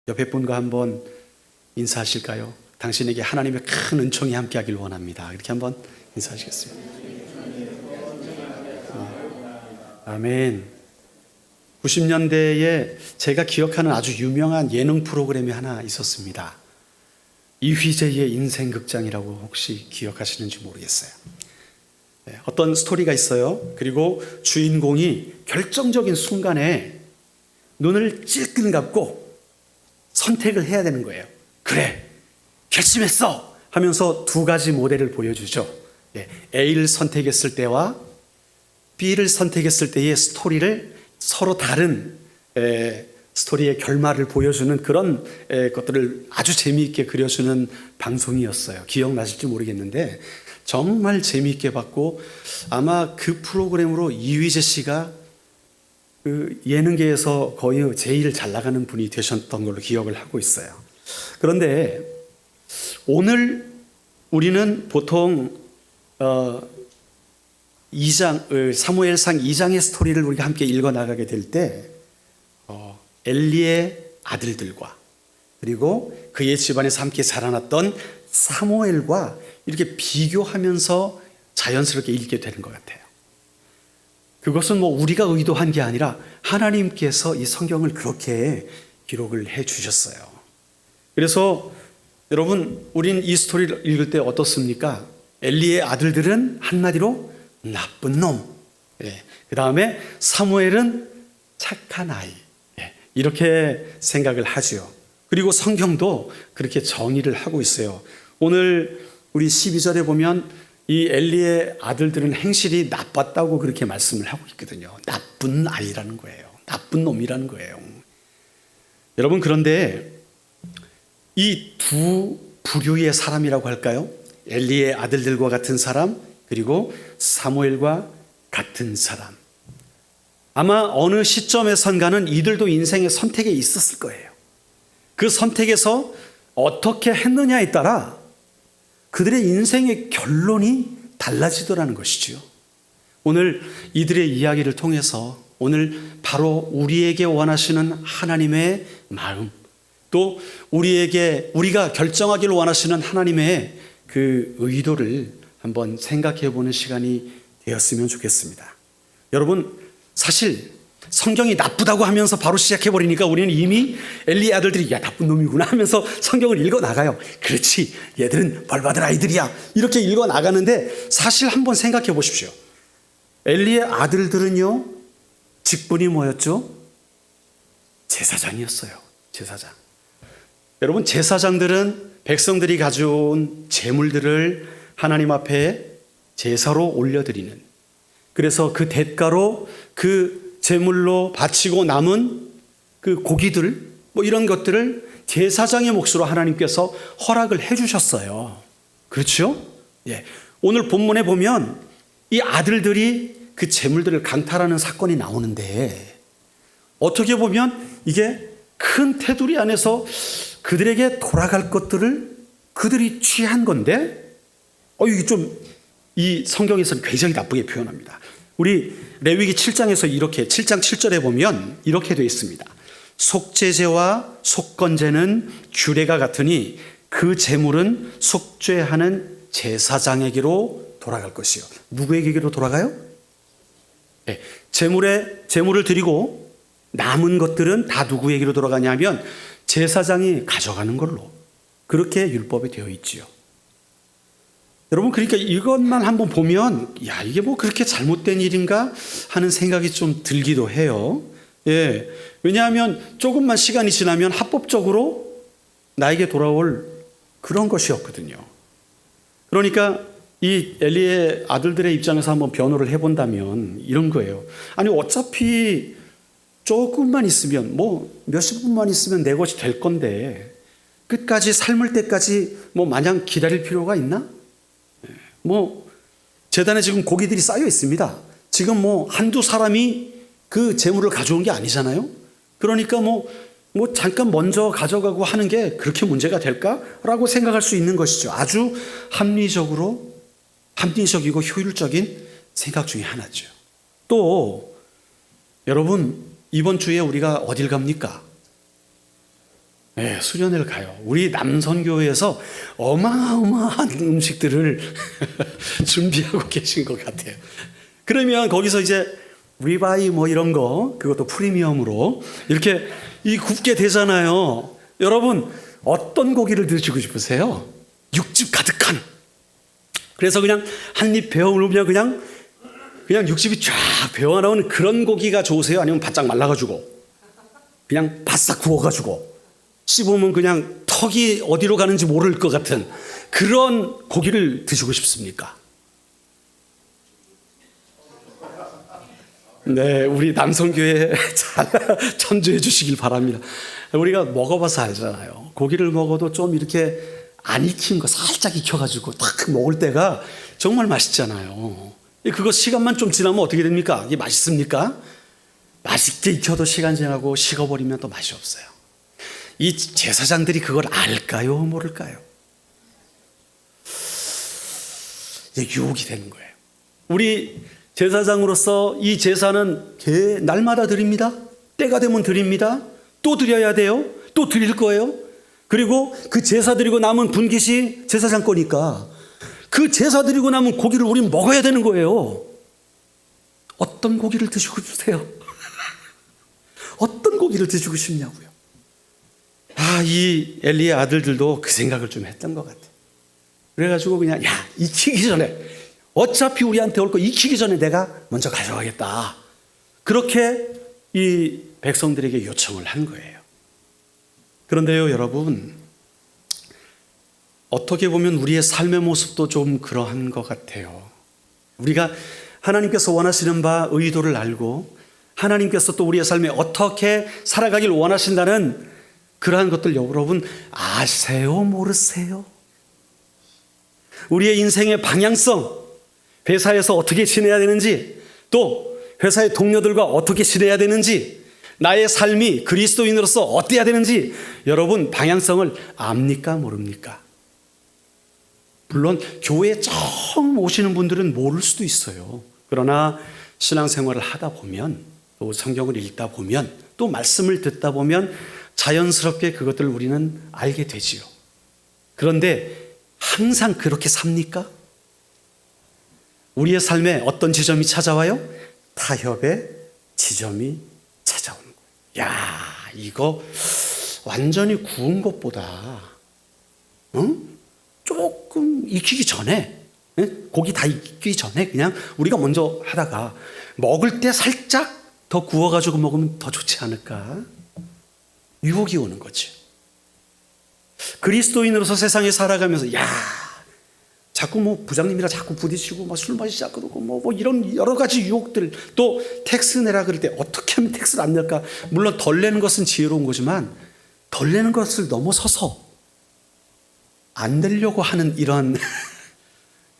옆에 분과 한번 인사하실까요? 당신에게 하나님의 큰 은총이 함께하길 원합니다. 이렇게 한번 인사하시겠습니다. 아멘. 90년대에 제가 기억하는 아주 유명한 예능 프로그램이 하나 있었습니다. 이휘재의 인생극장이라고 혹시 기억하시는지 모르겠어요. 어떤 스토리가 있어요. 그리고 주인공이 결정적인 순간에 눈을 찔끔 감고 선택을 해야 되는 거예요. 그래, 결심했어! 하면서 두 가지 모델을 보여주죠. A를 선택했을 때와 B를 선택했을 때의 스토리를 서로 다른 스토리의 결말을 보여주는 그런 것들을 아주 재미있게 그려주는 방송이었어요. 기억나실지 모르겠는데 정말 재미있게 봤고, 아마 그 프로그램으로 이휘재 씨가 그 예능계에서 거의 제일 잘 나가는 분이 되셨던 걸로 기억을 하고 있어요. 그런데 오늘 우리는 보통 사무엘상 2장의 스토리를 우리가 함께 읽어 나가게 될 때 엘리의 아들들과 그리고 그의 집안에서 함께 자라났던 사무엘과 이렇게 비교하면서 자연스럽게 읽게 되는 것 같아요. 그것은 우리가 의도한 게 아니라 하나님께서 이 성경을 그렇게 기록을 해 주셨어요. 그래서 여러분, 우린 이 스토리를 읽을 때 어떻습니까? 엘리의 아들들은 한마디로 나쁜 놈, 그 다음에 사무엘은 착한 아이, 이렇게 생각을 하죠. 그리고 성경도 그렇게 정의를 하고 있어요. 오늘 우리 12절에 보면 이 엘리의 아들들은 행실이 나빴다고 그렇게 말씀을 하고 있거든요. 나쁜 아이라는 거예요. 나쁜 놈이라는 거예요. 여러분, 그런데 이 두 부류의 사람이라고 할까요? 엘리의 아들들과 같은 사람, 그리고 사무엘과 같은 사람. 아마 어느 시점에선가는 이들도 인생의 선택에 있었을 거예요. 그 선택에서 어떻게 했느냐에 따라 그들의 인생의 결론이 달라지더라는 것이죠. 오늘 이들의 이야기를 통해서 오늘 바로 우리에게 원하시는 하나님의 마음, 또 우리가 결정하기를 원하시는 하나님의 그 의도를 한번 생각해 보는 시간이 되었으면 좋겠습니다. 여러분, 사실 성경이 나쁘다고 하면서 바로 시작해 버리니까 우리는 이미 엘리의 아들들이 야, 나쁜 놈이구나 하면서 성경을 읽어 나가요. 그렇지, 얘들은 벌받을 아이들이야, 이렇게 읽어 나가는데 사실 한번 생각해 보십시오. 엘리의 아들들은요, 직분이 뭐였죠? 제사장이었어요. 제사장. 여러분, 제사장들은 백성들이 가져온 제물들을 하나님 앞에 제사로 올려드리는, 그래서 그 대가로 그 제물로 바치고 남은 그 고기들, 이런 것들을 제사장의 몫으로 하나님께서 허락을 해 주셨어요. 그렇죠? 오늘 본문에 보면 이 아들들이 그 제물들을 강탈하는 사건이 나오는데, 어떻게 보면 이게 큰 테두리 안에서 그들에게 돌아갈 것들을 그들이 취한 건데, 이게 좀 이 성경에서는 굉장히 나쁘게 표현합니다. 우리 레위기 7장에서 이렇게 7장 7절에 보면 이렇게 되어 있습니다. 속죄제와 속건제는 규례가 같으니 그 제물은 속죄하는 제사장에게로 돌아갈 것이요. 누구에게로 돌아가요? 제물을 드리고 남은 것들은 다 누구에게로 돌아가냐면 제사장이 가져가는 걸로 그렇게 율법에 되어 있지요. 여러분, 그러니까 이것만 한번 보면 이게 그렇게 잘못된 일인가 하는 생각이 좀 들기도 해요. 왜냐하면 조금만 시간이 지나면 합법적으로 나에게 돌아올 그런 것이었거든요. 그러니까 이 엘리의 아들들의 입장에서 한번 변호를 해본다면 이런 거예요. 아니, 어차피 조금만 있으면 몇십 분만 있으면 내 것이 될 건데 끝까지 삶을 때까지 마냥 기다릴 필요가 있나? 제단에 지금 고기들이 쌓여 있습니다. 지금 한두 사람이 그 재물을 가져온 게 아니잖아요. 그러니까 잠깐 먼저 가져가고 하는 게 그렇게 문제가 될까라고 생각할 수 있는 것이죠. 아주 합리적이고 효율적인 생각 중에 하나죠. 또 여러분, 이번 주에 우리가 어딜 갑니까? 네, 수련회를 가요. 우리 남선교회에서 어마어마한 음식들을 준비하고 계신 것 같아요. 그러면 거기서 이제 리바이 뭐 이런 거, 그것도 프리미엄으로 이렇게 이 굽게 되잖아요. 여러분, 어떤 고기를 드시고 싶으세요? 육즙 가득한. 그래서 그냥 한 입 베어 물으면 그냥 육즙이 쫙 배어 나오는 그런 고기가 좋으세요? 아니면 바짝 말라가지고 그냥 바싹 구워가지고 씹으면 그냥 턱이 어디로 가는지 모를 것 같은 그런 고기를 드시고 싶습니까? 네, 우리 남성교회 잘 전주해 주시길 바랍니다. 우리가 먹어봐서 알잖아요. 고기를 먹어도 좀 이렇게 안 익힌 거 살짝 익혀가지고 딱 먹을 때가 정말 맛있잖아요. 그거 시간만 좀 지나면 어떻게 됩니까? 이게 맛있습니까? 맛있게 익혀도 시간 지나고 식어버리면 또 맛이 없어요. 이 제사장들이 그걸 알까요? 모를까요? 이제 유혹이 되는 거예요. 우리 제사장으로서 이 제사는 날마다 드립니다. 때가 되면 드립니다. 또 드려야 돼요. 또 드릴 거예요. 그리고 그 제사 드리고 남은 분깃이 제사장 거니까 그 제사 드리고 남은 고기를 우리는 먹어야 되는 거예요. 어떤 고기를 드시고 싶으세요? 어떤 고기를 드시고 싶냐고요. 이 엘리의 아들들도 그 생각을 좀 했던 것 같아요. 그래가지고 그냥 익히기 전에 어차피 우리한테 올 거 익히기 전에 내가 먼저 가져가겠다. 그렇게 이 백성들에게 요청을 한 거예요. 그런데요, 여러분, 어떻게 보면 우리의 삶의 모습도 좀 그러한 것 같아요. 우리가 하나님께서 원하시는 바 의도를 알고 하나님께서 또 우리의 삶에 어떻게 살아가길 원하신다는 그러한 것들 여러분 아세요? 모르세요? 우리의 인생의 방향성, 회사에서 어떻게 지내야 되는지, 또 회사의 동료들과 어떻게 지내야 되는지, 나의 삶이 그리스도인으로서 어때야 되는지 여러분 방향성을 압니까? 모릅니까? 물론 교회에 처음 오시는 분들은 모를 수도 있어요. 그러나 신앙생활을 하다 보면, 또 성경을 읽다 보면, 또 말씀을 듣다 보면 자연스럽게 그것들을 우리는 알게 되지요. 그런데 항상 그렇게 삽니까? 우리의 삶에 어떤 지점이 찾아와요? 타협의 지점이 찾아오는 거예요. 이거 완전히 구운 것보다 조금 익히기 전에, 고기 다 익기 전에 그냥 우리가 먼저 하다가 먹을 때 살짝 더 구워가지고 먹으면 더 좋지 않을까? 유혹이 오는 거지. 그리스도인으로서 세상에 살아가면서 자꾸 뭐 부장님이랑 자꾸 부딪히고 막 술 마시자 그러고 뭐 이런 여러 가지 유혹들, 또 텍스 내라 그럴 때 어떻게 하면 텍스를 안 낼까? 물론 덜 내는 것은 지혜로운 거지만 덜 내는 것을 넘어서서 안 내려고 하는 이런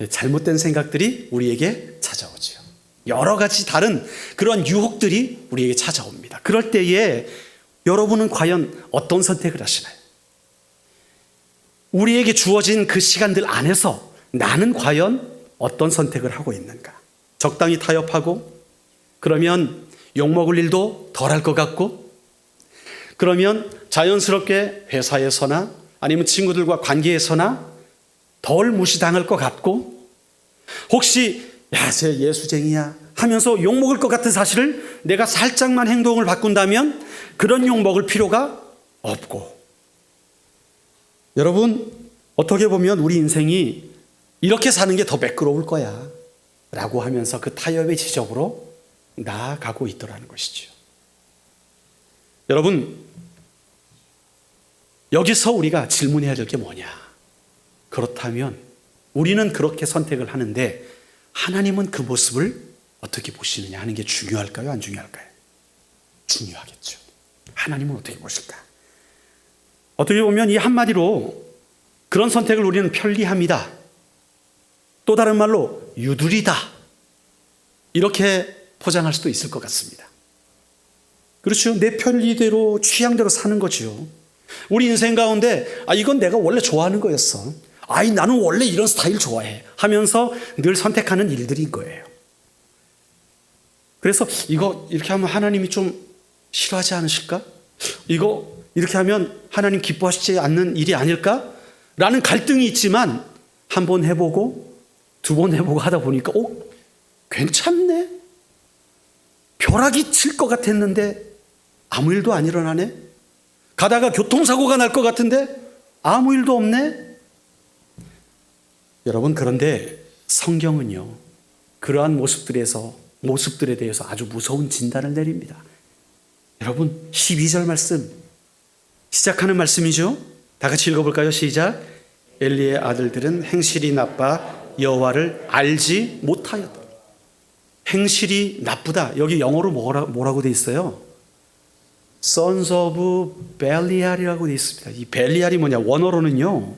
잘못된 생각들이 우리에게 찾아오죠. 여러 가지 다른 그런 유혹들이 우리에게 찾아옵니다. 그럴 때에 여러분은 과연 어떤 선택을 하시나요? 우리에게 주어진 그 시간들 안에서 나는 과연 어떤 선택을 하고 있는가? 적당히 타협하고, 그러면 욕먹을 일도 덜할 것 같고, 그러면 자연스럽게 회사에서나 아니면 친구들과 관계에서나 덜 무시당할 것 같고, 혹시 쟤 예수쟁이야 하면서 욕먹을 것 같은 사실을 내가 살짝만 행동을 바꾼다면 그런 욕먹을 필요가 없고, 여러분 어떻게 보면 우리 인생이 이렇게 사는 게 더 매끄러울 거야 라고 하면서 그 타협의 지점으로 나아가고 있더라는 것이죠. 여러분, 여기서 우리가 질문해야 될 게 뭐냐? 그렇다면 우리는 그렇게 선택을 하는데 하나님은 그 모습을 어떻게 보시느냐 하는 게 중요할까요? 안 중요할까요? 중요하겠죠. 하나님은 어떻게 보실까? 어떻게 보면 이 한마디로 그런 선택을 우리는 편리합니다. 또 다른 말로 유두리다, 이렇게 포장할 수도 있을 것 같습니다. 그렇죠. 내 편리대로 취향대로 사는 거죠. 우리 인생 가운데 이건 내가 원래 좋아하는 거였어, 나는 원래 이런 스타일 좋아해 하면서 늘 선택하는 일들인 거예요. 그래서 이거 이렇게 하면 하나님이 좀 싫어하지 않으실까? 이거 이렇게 하면 하나님 기뻐하시지 않는 일이 아닐까? 라는 갈등이 있지만 한 번 해보고 두 번 해보고 하다 보니까 괜찮네. 벼락이 칠 것 같았는데 아무 일도 안 일어나네. 가다가 교통사고가 날 것 같은데 아무 일도 없네. 여러분, 그런데 성경은요, 그러한 모습들에 대해서 아주 무서운 진단을 내립니다. 여러분, 12절 말씀 시작하는 말씀이죠. 다 같이 읽어볼까요? 시작. 엘리의 아들들은 행실이 나빠 여호와를 알지 못하였다. 행실이 나쁘다. 여기 영어로 뭐라고 돼 있어요? Sons of Belial이라고 돼 있습니다. 이 벨리알이 뭐냐? 원어로는요,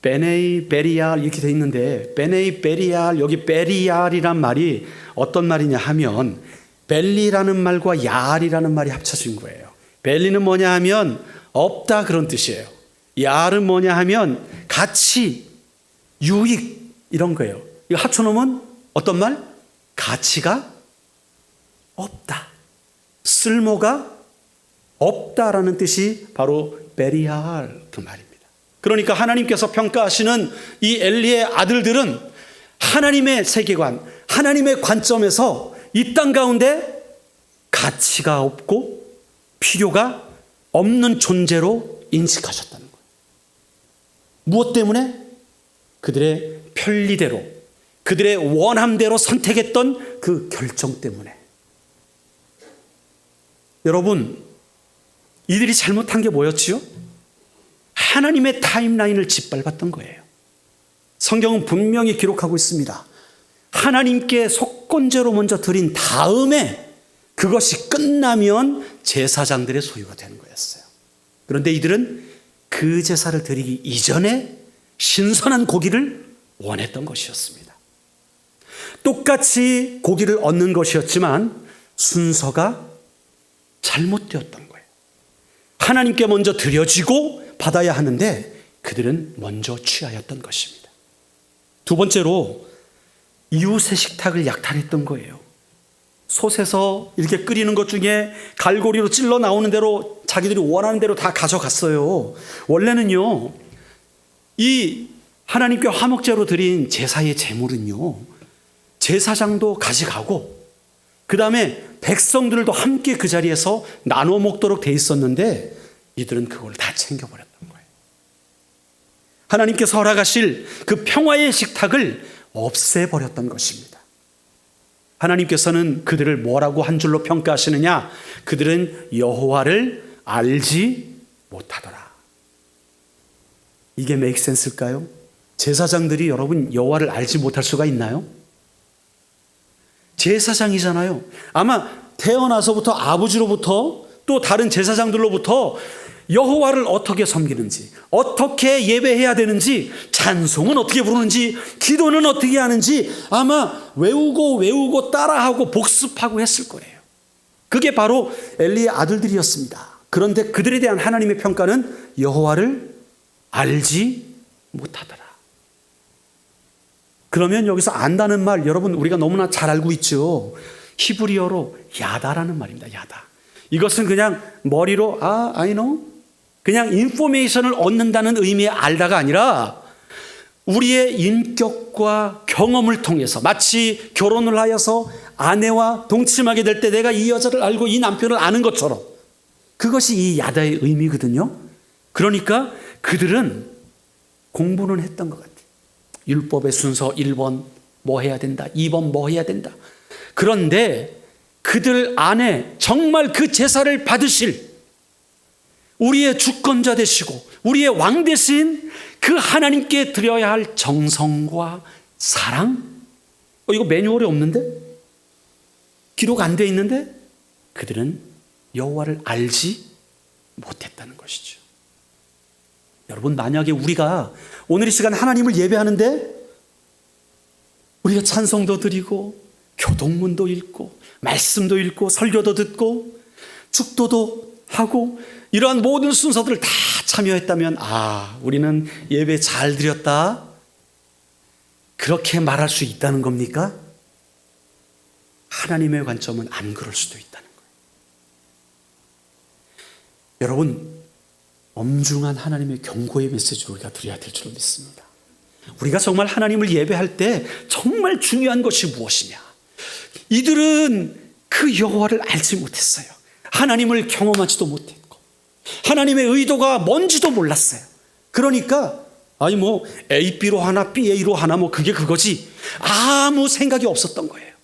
베네이 베리알 이렇게 돼 있는데, 베네이 베리알, 여기 베리알이란 말이 어떤 말이냐 하면 벨리라는 말과 야알이라는 말이 합쳐진 거예요. 벨리는 뭐냐 하면 없다, 그런 뜻이에요. 야알은 뭐냐 하면 가치, 유익, 이런 거예요. 이거 합쳐놓으면 어떤 말? 가치가 없다, 쓸모가 없다라는 뜻이 바로 베리알, 그 말입니다. 그러니까 하나님께서 평가하시는 이 엘리의 아들들은 하나님의 세계관, 하나님의 관점에서 이 땅 가운데 가치가 없고 필요가 없는 존재로 인식하셨다는 거예요. 무엇 때문에? 그들의 편리대로, 그들의 원함대로 선택했던 그 결정 때문에. 여러분, 이들이 잘못한 게 뭐였지요? 하나님의 타임라인을 짓밟았던 거예요. 성경은 분명히 기록하고 있습니다. 하나님께 속건제로 먼저 드린 다음에 그것이 끝나면 제사장들의 소유가 되는 거였어요. 그런데 이들은 그 제사를 드리기 이전에 신선한 고기를 원했던 것이었습니다. 똑같이 고기를 얻는 것이었지만 순서가 잘못되었던 거예요. 하나님께 먼저 드려지고 받아야 하는데 그들은 먼저 취하였던 것입니다. 두 번째로 이웃의 식탁을 약탈했던 거예요. 솥에서 이렇게 끓이는 것 중에 갈고리로 찔러 나오는 대로 자기들이 원하는 대로 다 가져갔어요. 원래는요, 이 하나님께 화목제로 드린 제사의 제물은요, 제사장도 가져가고 그 다음에 백성들도 함께 그 자리에서 나눠 먹도록 돼 있었는데 이들은 그걸 다 챙겨버렸던 거예요. 하나님께서 허락하실 그 평화의 식탁을 없애버렸던 것입니다. 하나님께서는 그들을 뭐라고 한 줄로 평가하시느냐? 그들은 여호와를 알지 못하더라. 이게 make sense일까요? 제사장들이 여러분 여호와를 알지 못할 수가 있나요? 제사장이잖아요. 아마 태어나서부터 아버지로부터 또 다른 제사장들로부터 여호와를 어떻게 섬기는지, 어떻게 예배해야 되는지, 찬송은 어떻게 부르는지, 기도는 어떻게 하는지 아마 외우고 따라하고 복습하고 했을 거예요. 그게 바로 엘리의 아들들이었습니다. 그런데 그들에 대한 하나님의 평가는 여호와를 알지 못하더라. 그러면 여기서 안다는 말, 여러분 우리가 너무나 잘 알고 있죠. 히브리어로 야다라는 말입니다. 야다. 이것은 그냥 머리로 I know, 그냥 인포메이션을 얻는다는 의미의 알다가 아니라 우리의 인격과 경험을 통해서, 마치 결혼을 하여서 아내와 동침하게 될 때 내가 이 여자를 알고 이 남편을 아는 것처럼, 그것이 이 야다의 의미거든요. 그러니까 그들은 공부는 했던 것 같아요. 율법의 순서 1번 뭐 해야 된다, 2번 뭐 해야 된다. 그런데 그들 안에 정말 그 제사를 받으실 우리의 주권자 되시고 우리의 왕 되신 그 하나님께 드려야 할 정성과 사랑, 이거 매뉴얼에 없는데? 기록 안 돼 있는데? 그들은 여호와를 알지 못했다는 것이죠. 여러분, 만약에 우리가 오늘 이 시간 하나님을 예배하는데 우리가 찬송도 드리고 교동문도 읽고 말씀도 읽고 설교도 듣고 축도도 하고 이러한 모든 순서들을 다 참여했다면 우리는 예배 잘 드렸다, 그렇게 말할 수 있다는 겁니까? 하나님의 관점은 안 그럴 수도 있다는 거예요. 여러분, 엄중한 하나님의 경고의 메시지를 우리가 드려야 될 줄로 믿습니다. 우리가 정말 하나님을 예배할 때 정말 중요한 것이 무엇이냐? 이들은 그 여호와를 알지 못했어요. 하나님을 경험하지도 못했고 하나님의 의도가 뭔지도 몰랐어요. 그러니까 아니 뭐 A, B로 하나 B, A로 하나 뭐 그게 그거지 아무 생각이 없었던 거예요.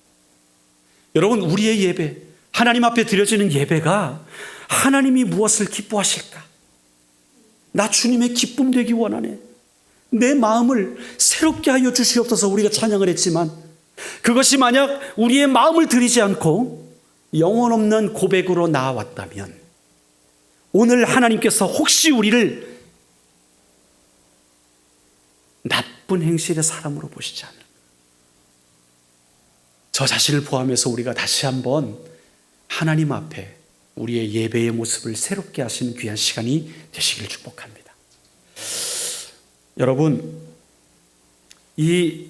여러분, 우리의 예배, 하나님 앞에 드려지는 예배가 하나님이 무엇을 기뻐하실까? 나 주님의 기쁨 되기 원하네. 내 마음을 새롭게 하여 주시옵소서. 우리가 찬양을 했지만 그것이 만약 우리의 마음을 들이지 않고 영혼 없는 고백으로 나아왔다면 오늘 하나님께서 혹시 우리를 나쁜 행실의 사람으로 보시지 않을까? 저 자신을 포함해서 우리가 다시 한번 하나님 앞에 우리의 예배의 모습을 새롭게 하시는 귀한 시간이 되시길 축복합니다. 여러분, 이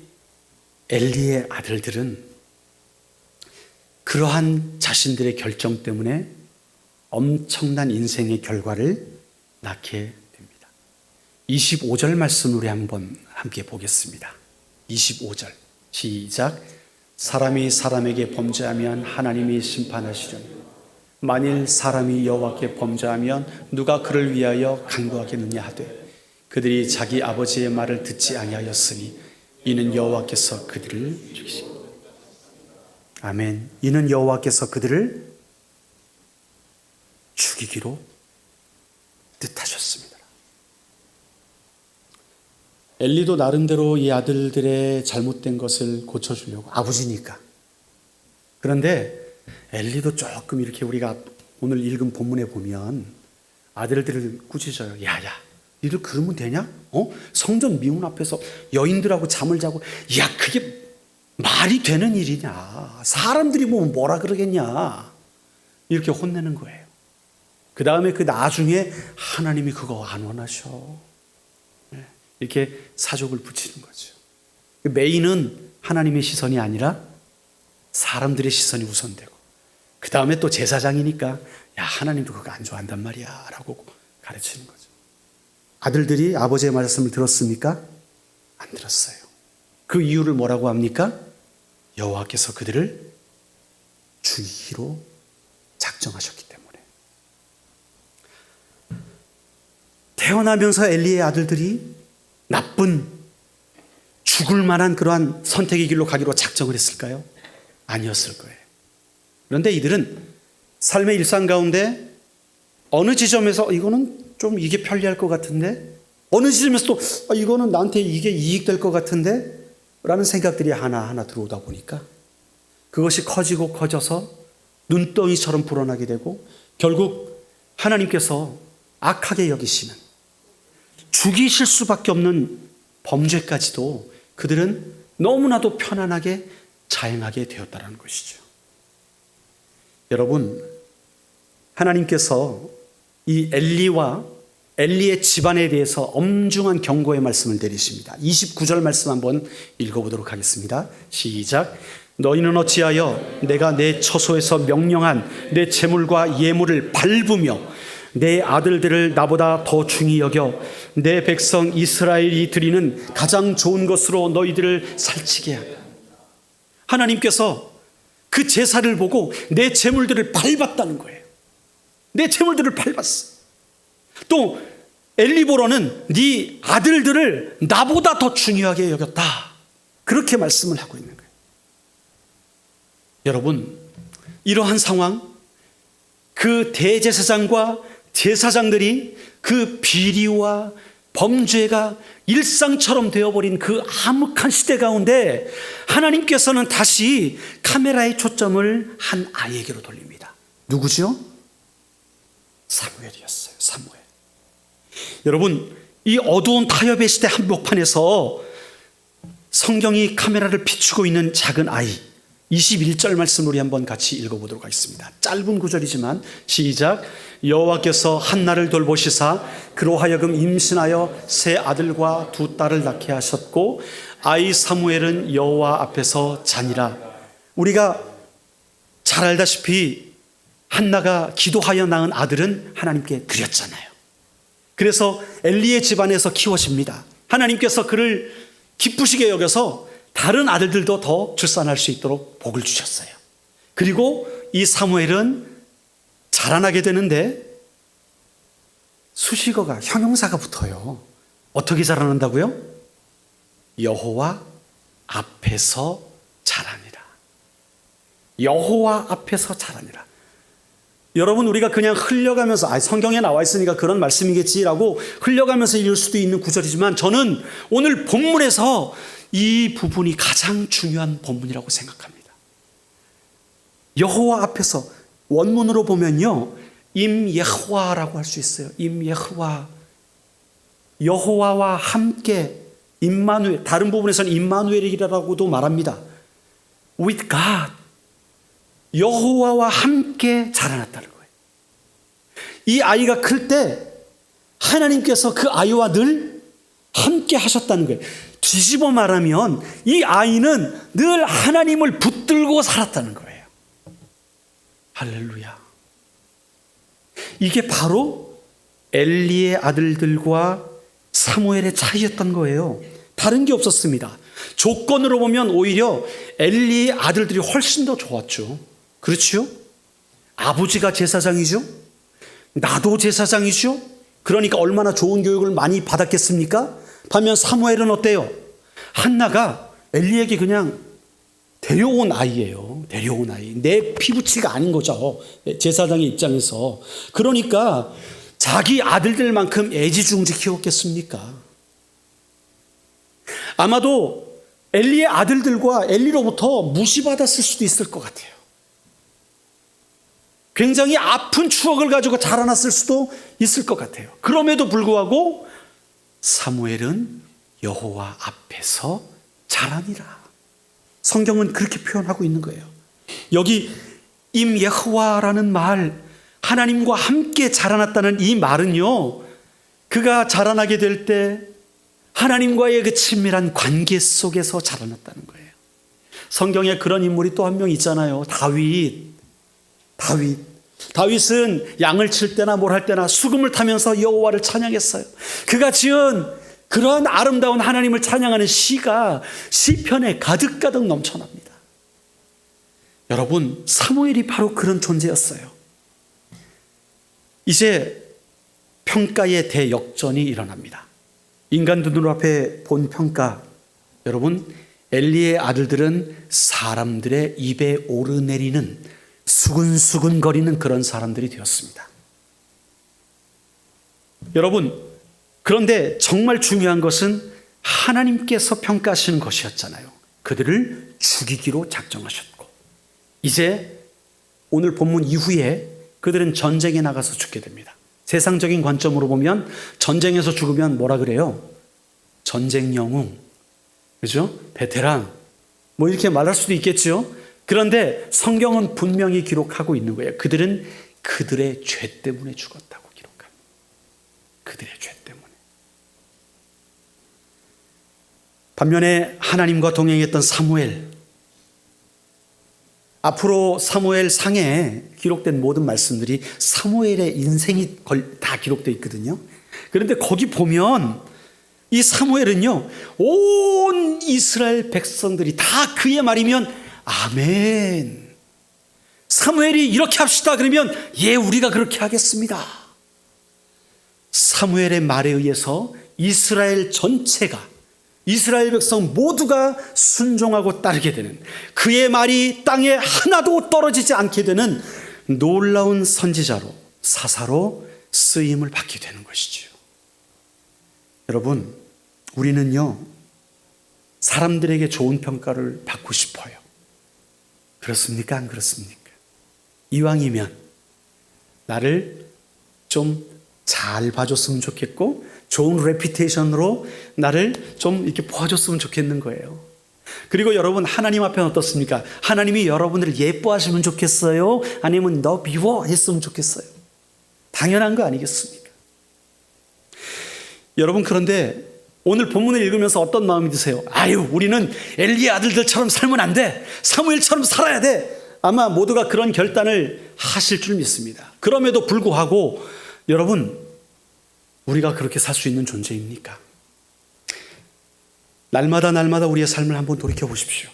엘리의 아들들은 그러한 자신들의 결정 때문에 엄청난 인생의 결과를 낳게 됩니다. 25절 말씀 우리 한번 함께 보겠습니다. 25절 시작. 사람이 사람에게 범죄하면 하나님이 심판하시려니 만일 사람이 여호와께 범죄하면 누가 그를 위하여 간구하겠느냐 하되 그들이 자기 아버지의 말을 듣지 아니하였으니 이는 여호와께서 그들을 죽이시고. 아멘. 이는 여호와께서 그들을 죽이기로 뜻하셨습니다. 엘리도 나름대로 이 아들들의 잘못된 것을 고쳐주려고, 아버지니까. 그런데 엘리도 조금 이렇게 우리가 오늘 읽은 본문에 보면 아들들을 꾸짖어요. 야야, 니들 그러면 되냐? 성전 미문 앞에서 여인들하고 잠을 자고, 야, 그게 말이 되는 일이냐? 사람들이 보면 뭐라 그러겠냐? 이렇게 혼내는 거예요. 그 다음에 그 나중에 하나님이 그거 안 원하셔. 이렇게 사족을 붙이는 거죠. 메인은 하나님의 시선이 아니라 사람들의 시선이 우선되고, 그 다음에 또 제사장이니까 야, 하나님도 그거 안 좋아한단 말이야 라고 가르치는 거죠. 아들들이 아버지의 말씀을 들었습니까? 안 들었어요. 그 이유를 뭐라고 합니까? 여호와께서 그들을 죽이기로 작정하셨기 때문에. 태어나면서 엘리의 아들들이 나쁜 죽을 만한 그러한 선택의 길로 가기로 작정을 했을까요? 아니었을 거예요. 그런데 이들은 삶의 일상 가운데 어느 지점에서 이거는 좀 이게 편리할 것 같은데, 어느 지점에서 또 이거는 나한테 이게 이익될 것 같은데 라는 생각들이 하나하나 들어오다 보니까 그것이 커지고 커져서 눈덩이처럼 불어나게 되고 결국 하나님께서 악하게 여기시는, 죽이실 수밖에 없는 범죄까지도 그들은 너무나도 편안하게 자행하게 되었다는 것이죠. 여러분, 하나님께서 이 엘리의 집안에 대해서 엄중한 경고의 말씀을 내리십니다. 29절 말씀 한번 읽어보도록 하겠습니다. 시작. 너희는 어찌하여 내가 내 처소에서 명령한 내 재물과 예물을 밟으며 내 아들들을 나보다 더 중히 여겨 내 백성 이스라엘이 드리는 가장 좋은 것으로 너희들을 살찌게 하라. 하나님께서 그 제사를 보고 내 재물들을 밟았다는 거예요. 내 재물들을 밟았어. 또 엘리보로는 네 아들들을 나보다 더 중요하게 여겼다. 그렇게 말씀을 하고 있는 거예요. 여러분, 이러한 상황, 그 대제사장과 제사장들이 그 비리와 범죄가 일상처럼 되어버린 그 암흑한 시대 가운데 하나님께서는 다시 카메라의 초점을 한 아이에게로 돌립니다. 누구죠? 사무엘이었어요. 사무엘. 여러분, 이 어두운 타협의 시대 한복판에서 성경이 카메라를 비추고 있는 작은 아이, 21절 말씀 우리 한번 같이 읽어보도록 하겠습니다. 짧은 구절이지만 시작. 여호와께서 한나를 돌보시사 그로 하여금 임신하여 세 아들과 두 딸을 낳게 하셨고 아이 사무엘은 여호와 앞에서 자니라. 우리가 잘 알다시피 한나가 기도하여 낳은 아들은 하나님께 드렸잖아요. 그래서 엘리의 집안에서 키워집니다. 하나님께서 그를 기쁘시게 여겨서 다른 아들들도 더 출산할 수 있도록 복을 주셨어요. 그리고 이 사무엘은 자라나게 되는데 수식어가, 형용사가 붙어요. 어떻게 자라난다고요? 여호와 앞에서 자라니라. 여호와 앞에서 자라니라. 여러분, 우리가 그냥 흘려가면서 성경에 나와 있으니까 그런 말씀이겠지라고 흘려가면서 읽을 수도 있는 구절이지만, 저는 오늘 본문에서 이 부분이 가장 중요한 본문이라고 생각합니다. 여호와 앞에서, 원문으로 보면요, 임예호와라고 할 수 있어요. 임예호와, 여호와와 함께, 임마누엘, 다른 부분에서는 임마누엘이라고도 말합니다. With God, 여호와와 함께 자라났다는 거예요. 이 아이가 클 때 하나님께서 그 아이와 늘 함께 하셨다는 거예요. 뒤집어 말하면 이 아이는 늘 하나님을 붙들고 살았다는 거예요. 할렐루야. 이게 바로 엘리의 아들들과 사무엘의 차이였던 거예요. 다른 게 없었습니다. 조건으로 보면 오히려 엘리의 아들들이 훨씬 더 좋았죠. 그렇죠? 아버지가 제사장이죠. 나도 제사장이죠. 그러니까 얼마나 좋은 교육을 많이 받았겠습니까? 반면 사무엘은 어때요? 한나가 엘리에게 그냥 데려온 아이예요. 데려온 아이. 내 피부치가 아닌 거죠. 제사장의 입장에서. 그러니까 자기 아들들만큼 애지중지 키웠겠습니까? 아마도 엘리의 아들들과 엘리로부터 무시받았을 수도 있을 것 같아요. 굉장히 아픈 추억을 가지고 자라났을 수도 있을 것 같아요. 그럼에도 불구하고 사무엘은 여호와 앞에서 자라니라. 성경은 그렇게 표현하고 있는 거예요. 여기 임예호와라는 말, 하나님과 함께 자라났다는 이 말은요, 그가 자라나게 될 때 하나님과의 그 친밀한 관계 속에서 자라났다는 거예요. 성경에 그런 인물이 또 한 명 있잖아요. 다윗은 양을 칠 때나 뭘 할 때나 수금을 타면서 여호와를 찬양했어요. 그가 지은 그러한 아름다운 하나님을 찬양하는 시가 시편에 가득가득 넘쳐납니다. 여러분, 사무엘이 바로 그런 존재였어요. 이제 평가의 대역전이 일어납니다. 인간 눈으로 앞에 본 평가, 여러분, 엘리의 아들들은 사람들의 입에 오르내리는 수근수근거리는 그런 사람들이 되었습니다. 여러분, 그런데 정말 중요한 것은 하나님께서 평가하시는 것이었잖아요. 그들을 죽이기로 작정하셨고, 이제 오늘 본문 이후에 그들은 전쟁에 나가서 죽게 됩니다. 세상적인 관점으로 보면 전쟁에서 죽으면 뭐라 그래요? 전쟁 영웅, 그죠? 베테랑, 뭐 이렇게 말할 수도 있겠죠. 그런데 성경은 분명히 기록하고 있는 거예요. 그들은 그들의 죄 때문에 죽었다고 기록합니다. 그들의 죄 때문에. 반면에 하나님과 동행했던 사무엘, 앞으로 사무엘 상에 기록된 모든 말씀들이 사무엘의 인생이 다 기록되어 있거든요. 그런데 거기 보면 이 사무엘은요, 온 이스라엘 백성들이 다 그의 말이면 아멘. 사무엘이 이렇게 합시다 그러면 예, 우리가 그렇게 하겠습니다. 사무엘의 말에 의해서 이스라엘 전체가, 이스라엘 백성 모두가 순종하고 따르게 되는, 그의 말이 땅에 하나도 떨어지지 않게 되는 놀라운 선지자로, 사사로 쓰임을 받게 되는 것이죠. 여러분, 우리는요, 사람들에게 좋은 평가를 받고 싶어요. 그렇습니까? 안 그렇습니까? 이왕이면 나를 좀 잘 봐줬으면 좋겠고, 좋은 레피테이션으로 나를 좀 이렇게 보아줬으면 좋겠는 거예요. 그리고 여러분, 하나님 앞에는 어떻습니까? 하나님이 여러분들을 예뻐하시면 좋겠어요? 아니면 너 미워했으면 좋겠어요? 당연한 거 아니겠습니까? 여러분, 그런데 오늘 본문을 읽으면서 어떤 마음이 드세요? 아유, 우리는 엘리의 아들들처럼 살면 안 돼. 사무엘처럼 살아야 돼. 아마 모두가 그런 결단을 하실 줄 믿습니다. 그럼에도 불구하고 여러분, 우리가 그렇게 살 수 있는 존재입니까? 날마다 우리의 삶을 한번 돌이켜 보십시오.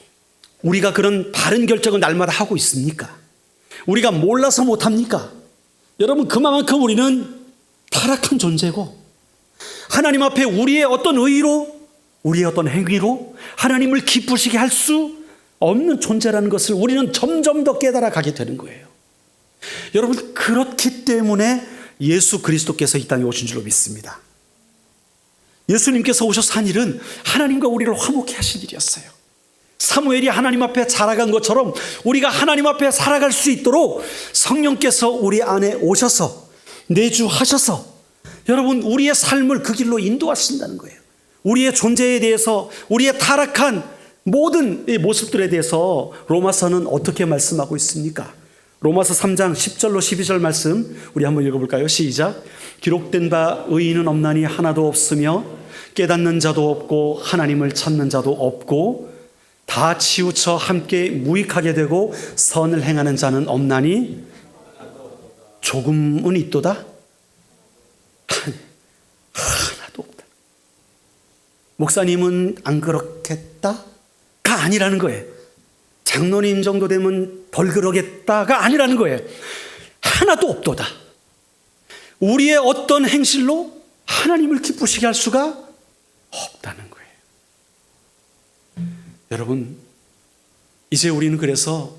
우리가 그런 바른 결정을 날마다 하고 있습니까? 우리가 몰라서 못합니까? 여러분, 그만큼 우리는 타락한 존재고 하나님 앞에 우리의 어떤 의로, 우리의 어떤 행위로 하나님을 기쁘시게 할 수 없는 존재라는 것을 우리는 점점 더 깨달아 가게 되는 거예요. 여러분, 그렇기 때문에 예수 그리스도께서 이 땅에 오신 줄로 믿습니다. 예수님께서 오셔서 한 일은 하나님과 우리를 화목케 하신 일이었어요. 사무엘이 하나님 앞에 살아간 것처럼 우리가 하나님 앞에 살아갈 수 있도록 성령께서 우리 안에 오셔서 내주하셔서 여러분, 우리의 삶을 그 길로 인도하신다는 거예요. 우리의 존재에 대해서, 우리의 타락한 모든 이 모습들에 대해서 로마서는 어떻게 말씀하고 있습니까? 로마서 3장 10절로 12절 말씀 우리 한번 읽어볼까요? 시작. 기록된 바 의인은 없나니 하나도 없으며 깨닫는 자도 없고 하나님을 찾는 자도 없고 다 치우쳐 함께 무익하게 되고 선을 행하는 자는 없나니 조금은 있도다. 하나도 없다. 목사님은 안 그렇겠다가 아니라는 거예요. 장로님 정도 되면 덜 그러겠다가 아니라는 거예요. 하나도 없도다. 우리의 어떤 행실로 하나님을 기쁘시게 할 수가 없다는 거예요. 여러분, 이제 우리는 그래서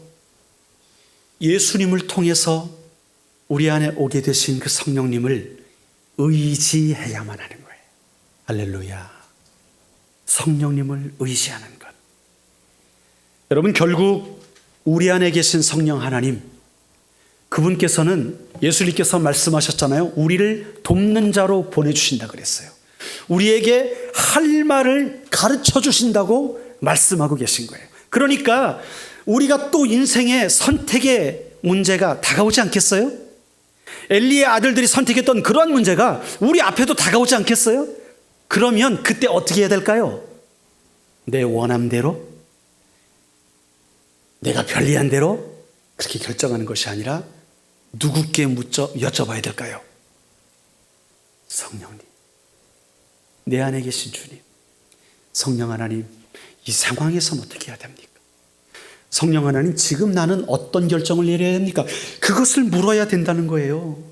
예수님을 통해서 우리 안에 오게 되신 그 성령님을 의지해야만 하는 거예요. 할렐루야. 성령님을 의지하는 것. 여러분, 결국 우리 안에 계신 성령 하나님, 그분께서는 예수님께서 말씀하셨잖아요. 우리를 돕는 자로 보내주신다 그랬어요. 우리에게 할 말을 가르쳐 주신다고 말씀하고 계신 거예요. 그러니까 우리가 또 인생의 선택의 문제가 다가오지 않겠어요? 엘리의 아들들이 선택했던 그런 문제가 우리 앞에도 다가오지 않겠어요? 그러면 그때 어떻게 해야 될까요? 내 원함대로, 내가 편리한 대로 그렇게 결정하는 것이 아니라 누구께 여쭤봐야 될까요? 성령님, 내 안에 계신 주님, 성령 하나님, 이 상황에서는 어떻게 해야 됩니까? 성령 하나님, 지금 나는 어떤 결정을 내려야 됩니까? 그것을 물어야 된다는 거예요.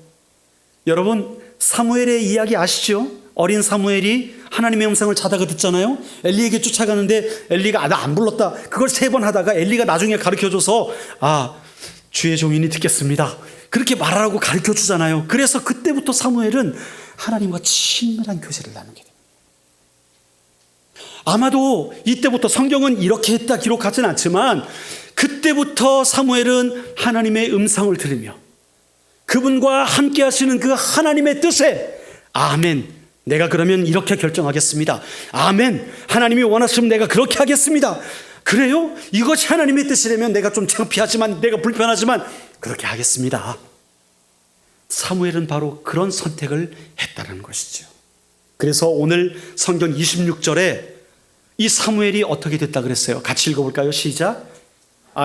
여러분, 사무엘의 이야기 아시죠? 어린 사무엘이 하나님의 음성을 자다가 듣잖아요. 엘리에게 쫓아가는데 엘리가 나 안 불렀다. 그걸 3번 하다가 엘리가 나중에 가르쳐줘서 주의 종인이 듣겠습니다. 그렇게 말하라고 가르쳐주잖아요. 그래서 그때부터 사무엘은 하나님과 친밀한 교제를 나누게 됩니다. 아마도 이때부터 성경은 이렇게 했다 기록하진 않지만 그때부터 사무엘은 하나님의 음성을 들으며 그분과 함께 하시는 그 하나님의 뜻에 아멘, 내가 그러면 이렇게 결정하겠습니다. 아멘, 하나님이 원하시면 내가 그렇게 하겠습니다. 그래요? 이것이 하나님의 뜻이라면 내가 좀 창피하지만, 내가 불편하지만 그렇게 하겠습니다. 사무엘은 바로 그런 선택을 했다는 것이죠. 그래서 오늘 성경 26절에 이 사무엘이 어떻게 됐다 그랬어요? 같이 읽어볼까요? 시작.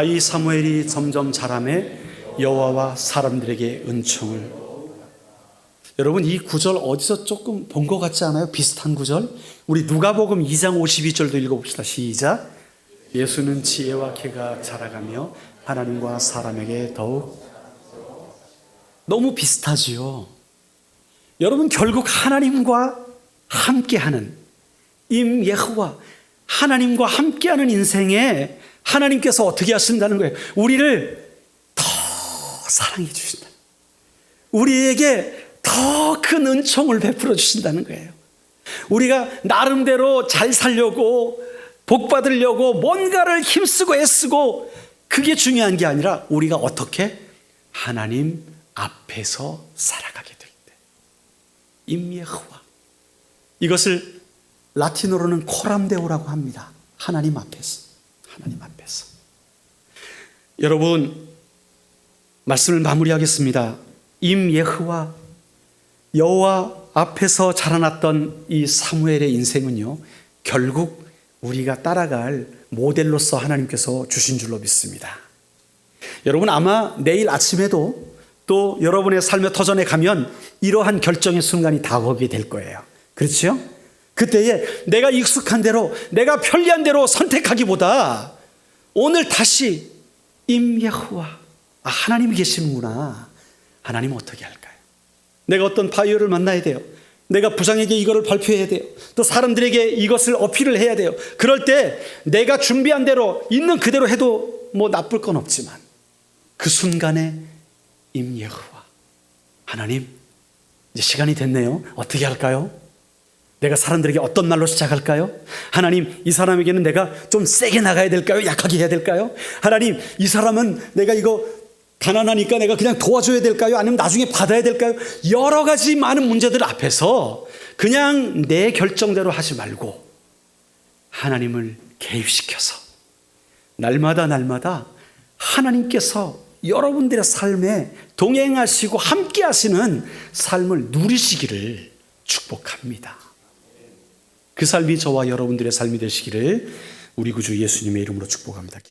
이 사무엘이 점점 자라매 여호와와 사람들에게 은총을. 여러분, 이 구절 어디서 조금 본 것 같지 않아요? 비슷한 구절. 우리 누가복음 2장 52절도 읽어봅시다. 시작. 예수는 지혜와 쾌가 자라가며 하나님과 사람에게 더욱. 너무 비슷하지요. 여러분, 결국 하나님과 함께하는 예호와 하나님과 함께하는 인생에 하나님께서 어떻게 하신다는 거예요? 우리를 더 사랑해 주신다. 우리에게 더 큰 은총을 베풀어 주신다는 거예요. 우리가 나름대로 잘 살려고 복 받으려고 뭔가를 힘쓰고 애쓰고 그게 중요한 게 아니라 우리가 어떻게 하나님 앞에서 살아가게 될 때, 임예호와, 이것을 라틴어로는 코람데오라고 합니다. 하나님 앞에서. 하나님 앞에서. 여러분, 말씀을 마무리하겠습니다. 임예호와, 여호와 앞에서 자라났던 이 사무엘의 인생은요, 결국 우리가 따라갈 모델로서 하나님께서 주신 줄로 믿습니다. 여러분 아마 내일 아침에도 또 여러분의 삶의 터전에 가면 이러한 결정의 순간이 다가오게 될 거예요. 그렇죠? 그때에 내가 익숙한 대로, 내가 편리한 대로 선택하기보다 오늘 다시 임야후와, 하나님이 계시는구나. 하나님 어떻게 할까요? 내가 어떤 바이어를 만나야 돼요. 내가 부장에게 이거를 발표해야 돼요. 또 사람들에게 이것을 어필을 해야 돼요. 그럴 때 내가 준비한 대로 있는 그대로 해도 뭐 나쁠 건 없지만 그 순간에 임예후와, 하나님 이제 시간이 됐네요. 어떻게 할까요? 내가 사람들에게 어떤 말로 시작할까요? 하나님, 이 사람에게는 내가 좀 세게 나가야 될까요? 약하게 해야 될까요? 하나님, 이 사람은 내가 이거 가난하니까 내가 그냥 도와줘야 될까요? 아니면 나중에 받아야 될까요? 여러 가지 많은 문제들 앞에서 그냥 내 결정대로 하지 말고 하나님을 개입시켜서 날마다 하나님께서 여러분들의 삶에 동행하시고 함께 하시는 삶을 누리시기를 축복합니다. 그 삶이 저와 여러분들의 삶이 되시기를 우리 구주 예수님의 이름으로 축복합니다.